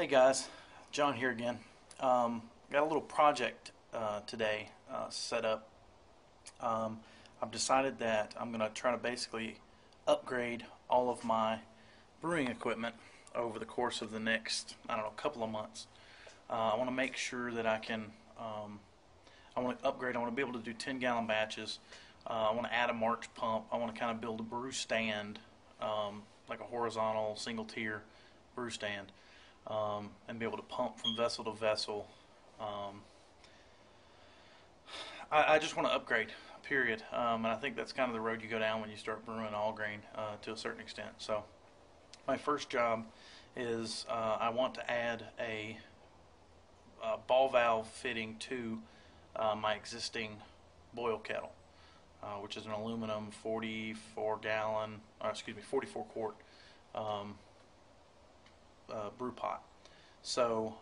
Hey guys, John here again. Got a little project today set up. I've decided that I'm going to try to basically upgrade all of my brewing equipment over the course of the next, couple of months. I want to make sure that I can, I want to upgrade, I want to be able to do 10-gallon batches. I want to add a March pump. I want to kind of build a brew stand, like a horizontal single tier brew stand. And be able to pump from vessel to vessel. I just want to upgrade, period. And I think that's kind of the road you go down when you start brewing all grain to a certain extent. So my first job is I want to add a ball valve fitting to my existing boil kettle, which is an aluminum 44 quart brew pot. So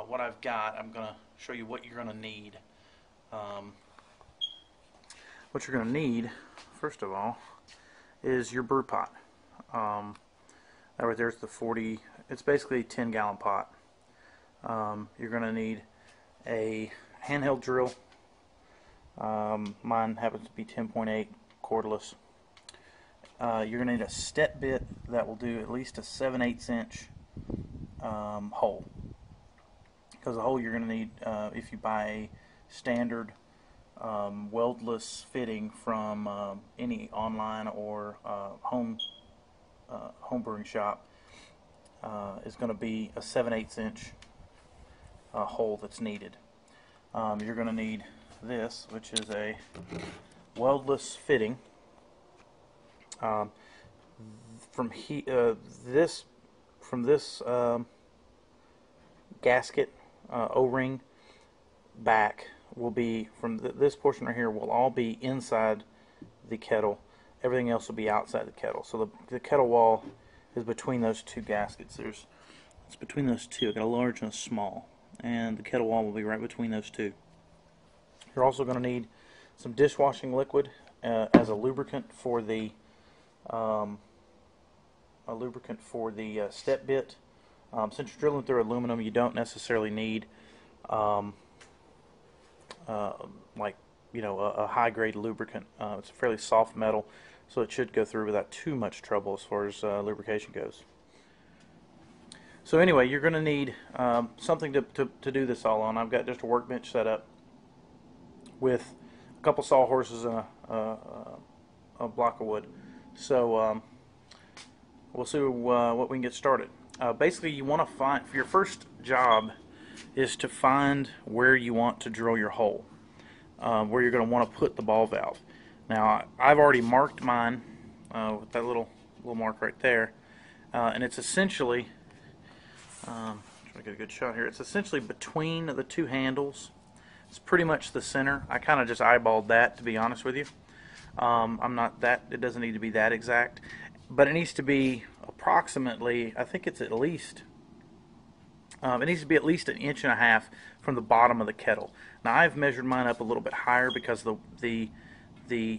what I've got, I'm going to show you what you're going to need. What you're going to need, first of all, is your brew pot. That right there's the 40, it's basically a 10-gallon pot. You're going to need a handheld drill. Mine happens to be 10.8 cordless. You're going to need a step bit that will do at least a 7/8 inch hole, because the hole you're going to need if you buy a standard weldless fitting from any online or home brewing shop is going to be a 7/8 inch hole that's needed. You're going to need this, which is a weldless fitting. From this gasket O-ring back will be from this portion right here will all be inside the kettle. Everything else will be outside the kettle. So the kettle wall is between those two gaskets. It's between those two. I've got a large and a small, and the kettle wall will be right between those two. You're also going to need some dishwashing liquid as a lubricant for the step bit. Since you're drilling through aluminum, you don't necessarily need a high-grade lubricant. It's a fairly soft metal, so it should go through without too much trouble as far as lubrication goes. So anyway, you're going to need something to do this all on. I've got just a workbench set up with a couple sawhorses and a block of wood. So we'll see what we can get started. Basically, you want to find, for your first job, is to find where you want to drill your hole, where you're going to want to put the ball valve. Now, I've already marked mine with that little mark right there, and it's essentially, try to get a good shot here. It's essentially between the two handles. It's pretty much the center. I kind of just eyeballed that, to be honest with you. I'm not that. It doesn't need to be that exact, but it needs to be approximately, I think it's at least, it needs to be at least 1.5 inches from the bottom of the kettle. Now I've measured mine up a little bit higher because the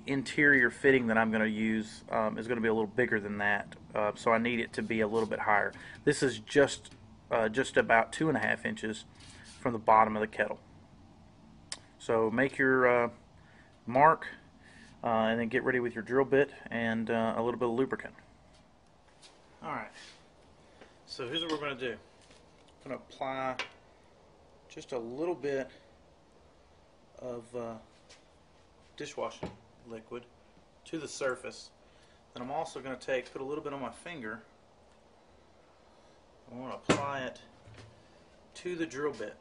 interior fitting that I'm going to use is going to be a little bigger than that, so I need it to be a little bit higher. This is just about 2.5 inches from the bottom of the kettle. So make your mark, and then get ready with your drill bit and a little bit of lubricant. Alright, so here's what we're going to do. I'm going to apply just a little bit of dishwashing liquid to the surface. Then I'm also going to put a little bit on my finger. I want to apply it to the drill bit.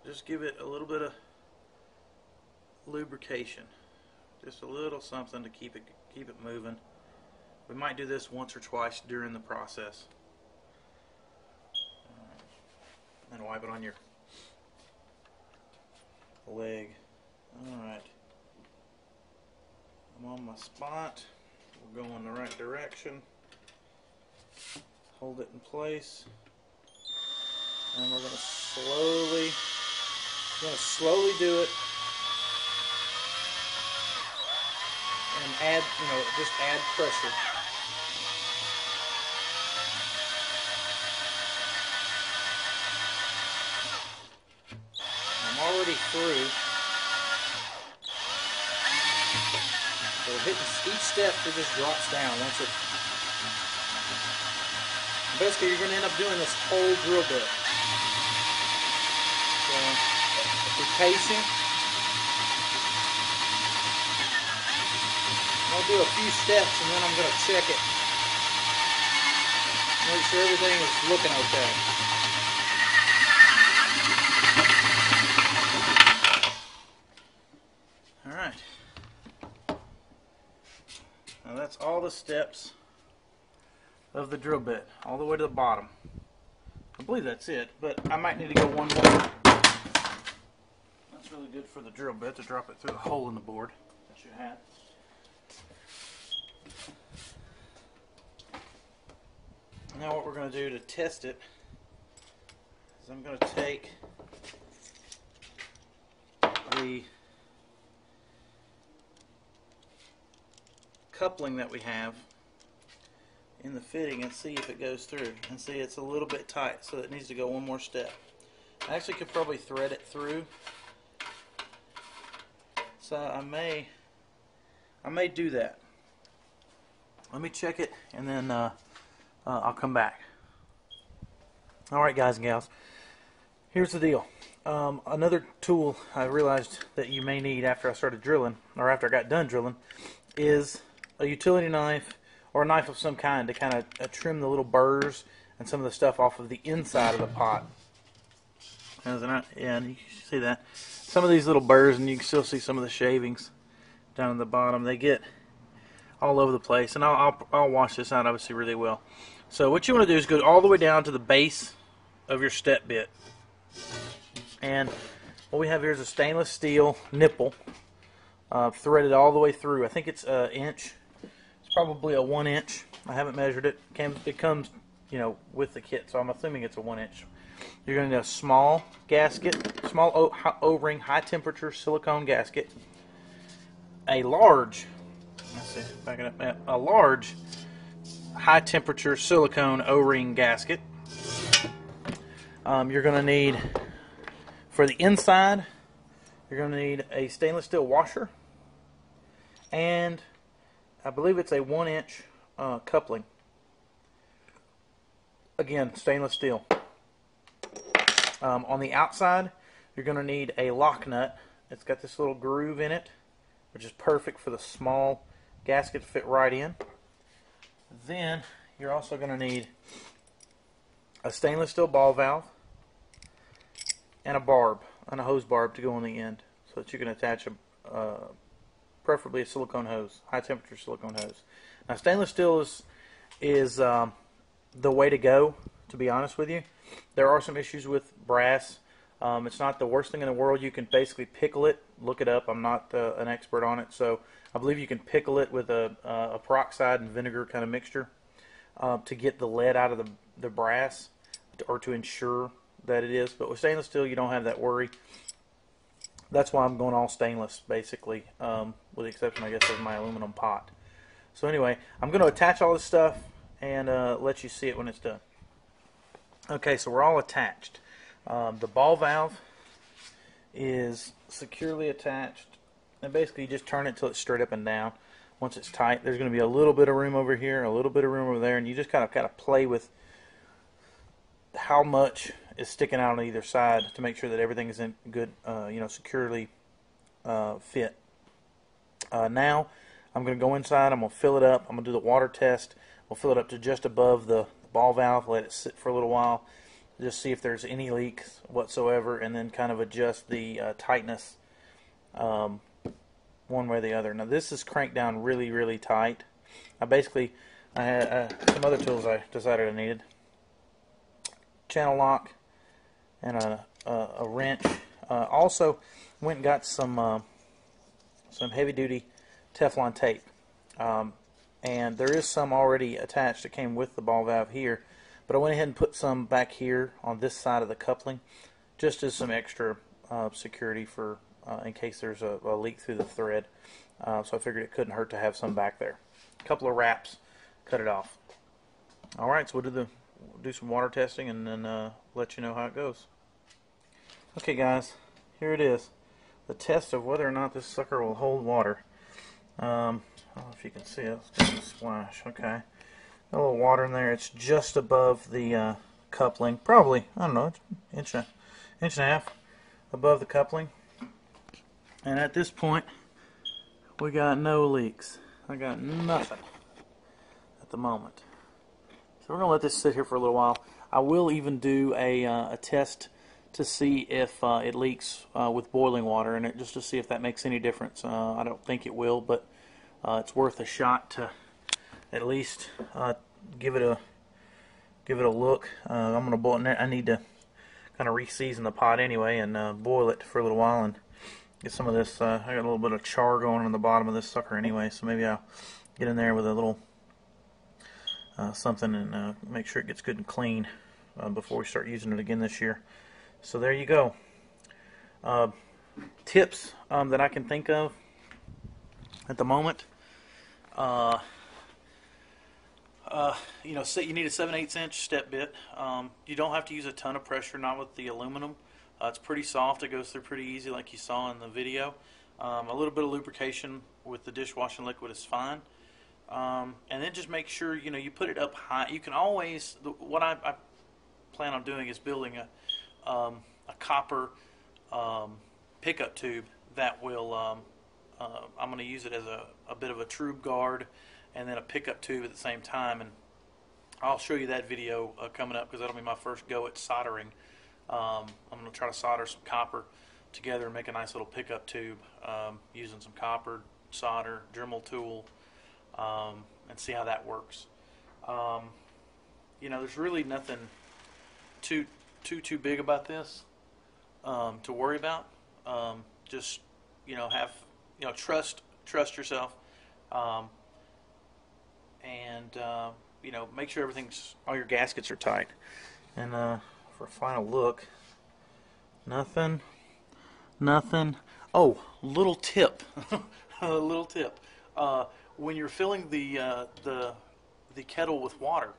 Just give it a little bit of lubrication. Just a little something to keep it moving. We might do this once or twice during the process. And wipe it on your leg. Alright. I'm on my spot. We're going the right direction. Hold it in place. And we're going to slowly do it. And just add pressure. through. So hitting each step, it just drops down. Once it, basically, you're going to end up doing this whole drill bit. So be patient. I'll do a few steps and then I'm going to check it. Make sure everything is looking okay. Alright. Now that's all the steps of the drill bit, all the way to the bottom. I believe that's it, but I might need to go one more. That's really good for the drill bit to drop it through the hole in the board that you have. Now what we're going to do to test it is I'm going to take the coupling that we have in the fitting and see if it goes through. And see, it's a little bit tight, so it needs to go one more step. I actually could probably thread it through, so I may do that. Let me check it and then I'll come back. Alright guys and gals, here's the deal. Another tool I realized that you may need after I started drilling, or after I got done drilling, is a utility knife or a knife of some kind to kind of trim the little burrs and some of the stuff off of the inside of the pot. And you can see that. Some of these little burrs, and you can still see some of the shavings down at the bottom. They get all over the place, and I'll wash this out obviously really well. So what you want to do is go all the way down to the base of your step bit. And what we have here is a stainless steel nipple threaded all the way through. I think it's an inch. It's probably a 1 inch. I haven't measured it. It comes, you know, with the kit, so I'm assuming it's a 1 inch. You're going to need a small gasket, small O-ring, high temperature silicone gasket. A large, let's see, back it up, a large high temperature silicone O-ring gasket. You're going to need, for the inside, you're going to need a stainless steel washer, and I believe it's a 1 inch coupling. Again, stainless steel. On the outside, you're going to need a lock nut. It's got this little groove in it, which is perfect for the small gasket to fit right in. Then you're also going to need a stainless steel ball valve and a barb, and a hose barb to go on the end, so that you can attach preferably a silicone hose, high temperature silicone hose. Now stainless steel is the way to go, to be honest with you. There are some issues with brass. It's not the worst thing in the world. You can basically pickle it. Look it up. I'm not an expert on it, so I believe you can pickle it with a peroxide and vinegar kind of mixture to get the lead out of the brass, or to ensure that it is. But with stainless steel, you don't have that worry. That's why I'm going all stainless, basically, with the exception, I guess, of my aluminum pot. So anyway, I'm going to attach all this stuff and let you see it when it's done. Okay, so we're all attached. The ball valve is securely attached, and basically you just turn it till it's straight up and down. Once it's tight, there's going to be a little bit of room over here, a little bit of room over there, and you just kind of play with how much is sticking out on either side to make sure that everything is in good, securely fit. Now I'm going to go inside. I'm going to fill it up. I'm going to do the water test. We'll fill it up to just above the ball valve, let it sit for a little while, just see if there's any leaks whatsoever, and then kind of adjust the tightness one way or the other. Now this is cranked down really, really tight. I had some other tools I decided I needed. Channel lock and a wrench. Also went and got some heavy duty Teflon tape. And there is some already attached that came with the ball valve here, but I went ahead and put some back here on this side of the coupling, just as some extra security for in case there's a leak through the thread. So I figured it couldn't hurt to have some back there. A couple of wraps, cut it off. Alright, so we'll do some water testing and then let you know how it goes. Okay guys, here it is. the test of whether or not this sucker will hold water. I don't know if you can see it. Let's get a splash. Okay. A little water in there. It's just above the coupling. Probably, I don't know, it's inch and a half above the coupling. And at this point, we got no leaks. I got nothing at the moment. So we're going to let this sit here for a little while. I will even do a test to see if it leaks with boiling water in it, just to see if that makes any difference. I don't think it will, but it's worth a shot to at least give it a look. I'm going to boil it. I need to kind of re-season the pot anyway and boil it for a little while and get some of this. I got a little bit of char going on the bottom of this sucker anyway, so maybe I'll get in there with a little something and make sure it gets good and clean before we start using it again this year. So there you go. Tips that I can think of at the moment. You know, you need a 7/8 inch step bit. You don't have to use a ton of pressure, not with the aluminum. It's pretty soft. It goes through pretty easy, like you saw in the video. A little bit of lubrication with the dishwashing liquid is fine. And then just make sure you put it up high. You can always. What I plan on doing is building a copper pickup tube that will. I'm going to use it as a bit of a tube guard and then a pickup tube at the same time, and I'll show you that video coming up because that'll be my first go at soldering. I'm going to try to solder some copper together and make a nice little pickup tube using some copper, solder, Dremel tool, and see how that works. There's really nothing too big about this to worry about. Just trust yourself, and make sure all your gaskets are tight. And for a final look, nothing. Oh, little tip, a little tip. When you're filling the kettle with water,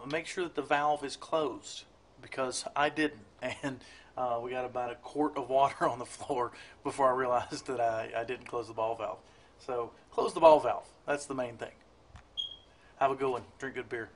make sure that the valve is closed, because I didn't, and we got about a quart of water on the floor before I realized that I didn't close the ball valve. So close the ball valve. That's the main thing. Have a good one. Drink good beer.